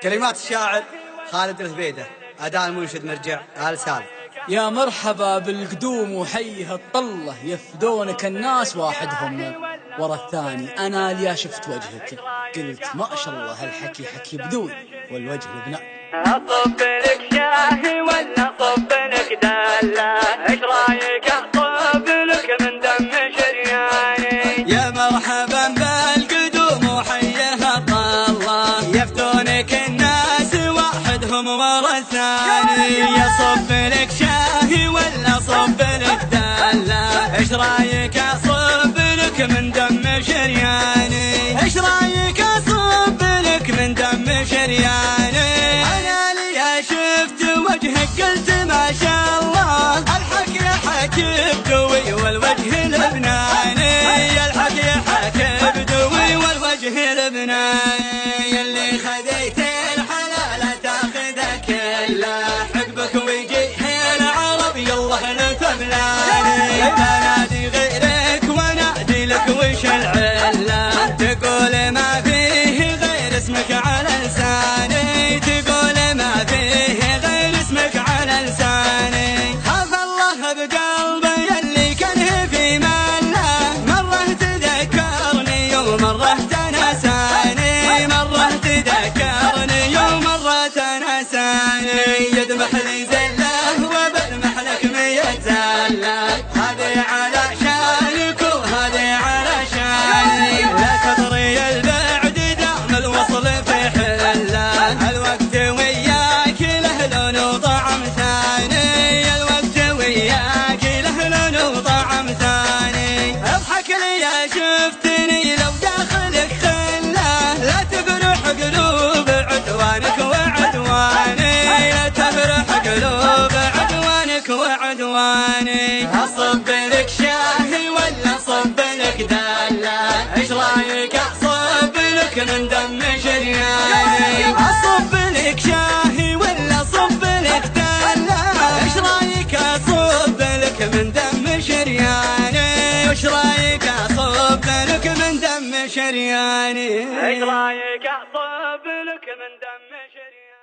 كلمات الشاعر خالد الهبيدة، أداء المنشد مرجع آل سالم. يا مرحبا بالقدوم وحيه الطلة، يفدونك الناس واحدهم ورا الثاني. أنا ليا شفت وجهك قلت ما شاء الله هالحكي حكي بدون والوجه لبنان. أصب لك شاهي ولا أصب لك دلة؟ إيش رايك أصب لك من دم شرياني؟ يا مرحبا بالقدوم وحيها الطلة، يفدونك الناس واحدهم ورا الثاني. يصب لك شاهي ولا صب لك دلة؟ إيش رايك أصب لك من دم شرياني؟ إيش رايك أصب لك من دم شرياني؟ قلت ما شاء الله الحكي حكي بدوي والوجه لبناني. الحكي حكي بدوي والوجه لبناني. يلي خذيت الحلال تاخذه كله، حقبك ويجيه العرب يلا لتبلاني. بنادي غيرك ونادي لك وش العله؟ تقول ما فيه غير اسمك على لساني. تقول ما فيه غير اسمك على لساني. خاف الله بقلبي يلي كان في ماله، مرة تذكرني ومرة تنساني. مرة تذكرني ومرة تنساني. يذبح لي زله وبذبح لك 100 زله. هذه على شانك وهذه على شاني. لا تضري البعد دام الوصل في حله. الوقت وياك له لون وطعم ثاني. الوقت وياك له لون وطعم ثاني. اضحك لي يا شفتني لو داخلك خله. لا تبرح قلوب عدوانك وعدواني. لا تبرح قلوب عدوانك وعدواني. اصب لك شاهي ولا اصب لك دله؟ ايش رايك اصب لك من دم شرياني؟ اصب لك شاهي ولا اصب لك دله؟ ايش رايك اصب لك من دم شرياني؟ ايش رايك اصب لك من دم شرياني؟ إيش رايك أصب لك من دم شرياني؟